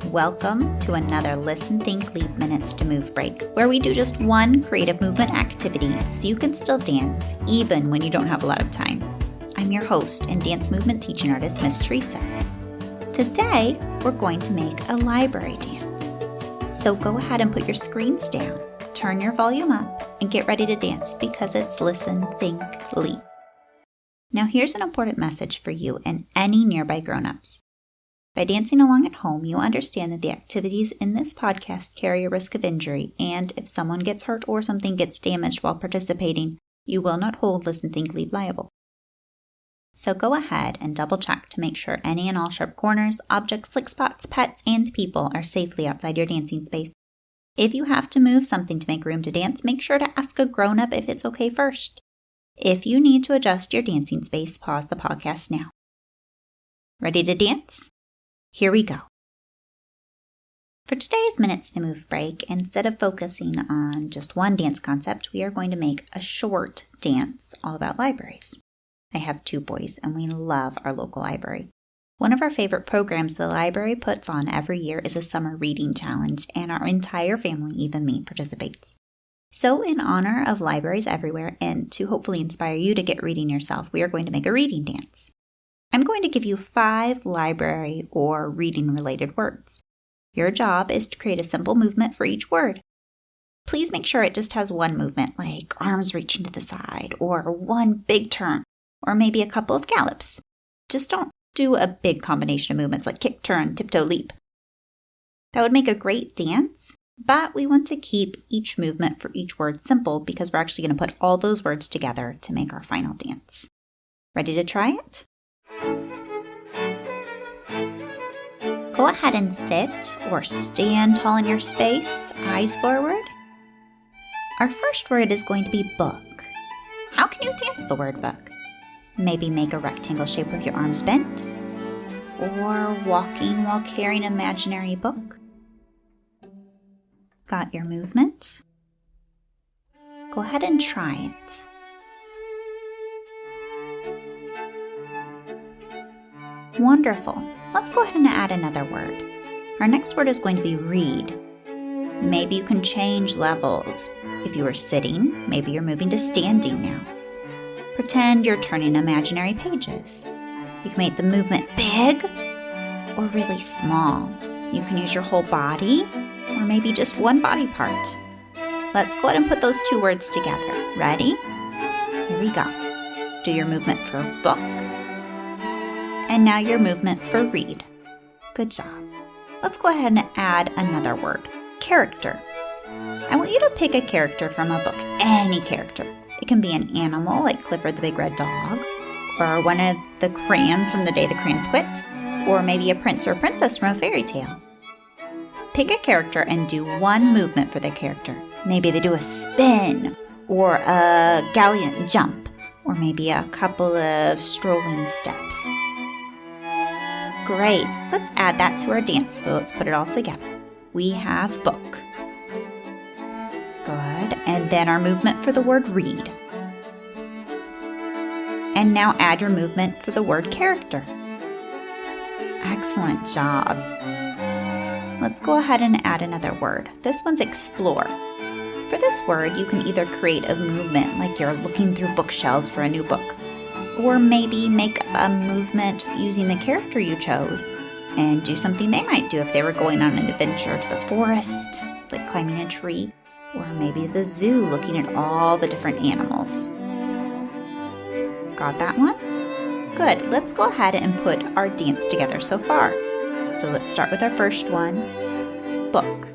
Welcome to another Listen.Think.Leap Minutes to Move break, where we do just one creative movement activity so you can still dance even when you don't have a lot of time. I'm your host and dance movement teaching artist, Miss Teresa. Today, we're going to make a library dance. So go ahead and put your screens down, turn your volume up, and get ready to dance because it's Listen, Think, Leap. Now here's an important message for you and any nearby grown-ups. By dancing along at home, you understand that the activities in this podcast carry a risk of injury, and if someone gets hurt or something gets damaged while participating, you will not hold Listen, Think, Leap liable. So go ahead and double check to make sure any and all sharp corners, objects, slick spots, pets, and people are safely outside your dancing space. If you have to move something to make room to dance, make sure to ask a grown-up if it's okay first. If you need to adjust your dancing space, pause the podcast now. Ready to dance? Here we go. For today's Minutes to Move break, instead of focusing on just one dance concept, we are going to make a short dance all about libraries. I have two boys, and we love our local library. One of our favorite programs the library puts on every year is a summer reading challenge, and our entire family, even me, participates. So in honor of libraries everywhere, and to hopefully inspire you to get reading yourself, we are going to make a reading dance. I'm going to give you 5 library or reading-related words. Your job is to create a simple movement for each word. Please make sure it just has one movement, like arms reaching to the side, or one big turn, or maybe a couple of gallops. Just don't do a big combination of movements like kick, turn, tiptoe, leap. That would make a great dance, but we want to keep each movement for each word simple because we're actually going to put all those words together to make our final dance. Ready to try it? Go ahead and sit or stand tall in your space, eyes forward. Our first word is going to be book. How can you dance the word book? Maybe make a rectangle shape with your arms bent, or walking while carrying an imaginary book. Got your movement? Go ahead and try it. Wonderful. Let's go ahead and add another word. Our next word is going to be read. Maybe you can change levels. If you were sitting, maybe you're moving to standing now. Pretend you're turning imaginary pages. You can make the movement big or really small. You can use your whole body or maybe just one body part. Let's go ahead and put those 2 words together. Ready? Here we go. Do your movement for book. And now your movement for read. Good job. Let's go ahead and add another word. Character. I want you to pick a character from a book. Any character. It can be an animal like Clifford the Big Red Dog, or one of the crayons from The Day the Crayons Quit, or maybe a prince or princess from a fairy tale. Pick a character and do one movement for the character. Maybe they do a spin, or a gallant jump, or maybe a couple of strolling steps. Great, let's add that to our dance, so let's put it all together. We have book. Good, and then our movement for the word read. And now add your movement for the word character. Excellent job. Let's go ahead and add another word. This one's explore. For this word, you can either create a movement like you're looking through bookshelves for a new book, or maybe make a movement using the character you chose and do something they might do if they were going on an adventure to the forest, like climbing a tree, or maybe the zoo looking at all the different animals. Got that one? Good. Let's go ahead and put our dance together so far. So let's start with our first one, book.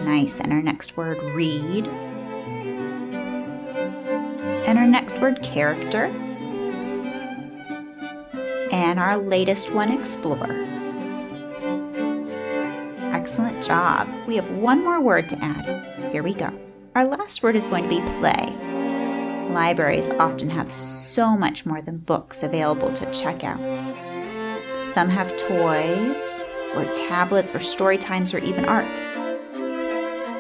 Nice. And our next word, read. And our next word, character. And our latest one, explore. Excellent job. We have one more word to add. Here we go. Our last word is going to be play. Libraries often have so much more than books available to check out. Some have toys, or tablets, or story times, or even art.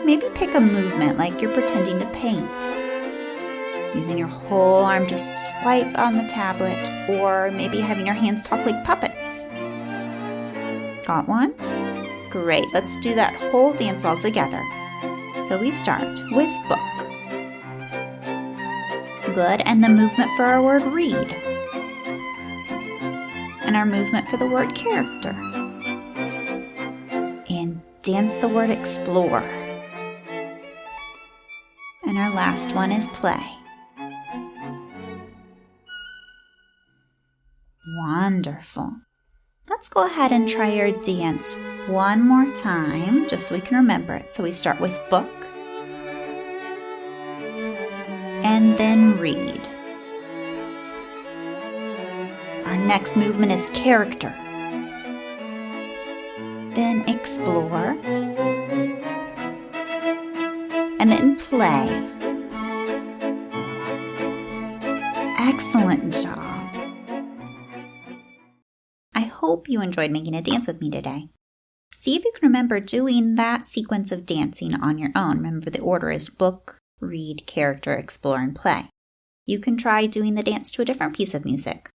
Maybe pick a movement like you're pretending to paint. Using your whole arm to swipe on the tablet, or maybe having your hands talk like puppets. Got one? Great, let's do that whole dance all together. So we start with book. Good, and the movement for our word read. And our movement for the word character. And dance the word explore. And our last one is play. Wonderful. Let's go ahead and try our dance one more time, just so we can remember it. So we start with book, and then read. Our next movement is character, then explore, and then play. Excellent job. I hope you enjoyed making a dance with me today. See if you can remember doing that sequence of dancing on your own. Remember, the order is book, read, character, explore, and play. You can try doing the dance to a different piece of music,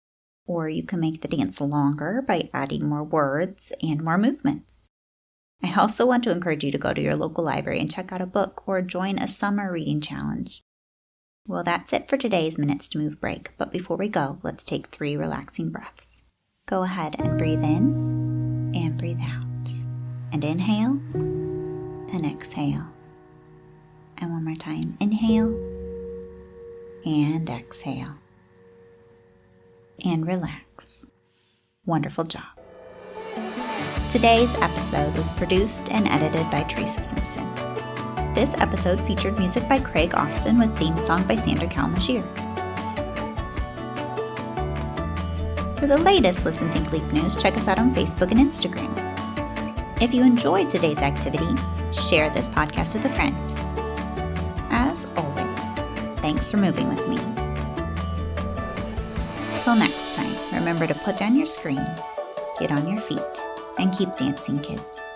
or you can make the dance longer by adding more words and more movements. I also want to encourage you to go to your local library and check out a book or join a summer reading challenge. Well, that's it for today's Minutes to Move break, but before we go, let's take 3 relaxing breaths. Go ahead and breathe in and breathe out. And inhale and exhale. And one more time, inhale and exhale. And relax. Wonderful job. Today's episode was produced and edited by Teresa Simpson. This episode featured music by Craig Austin with theme song by Sandra Kalmashier. For the latest Listen.Think.Leap news, check us out on Facebook and Instagram. If you enjoyed today's activity, share this podcast with a friend. As always, thanks for moving with me. Till next time, remember to put down your screens, get on your feet, and keep dancing, kids.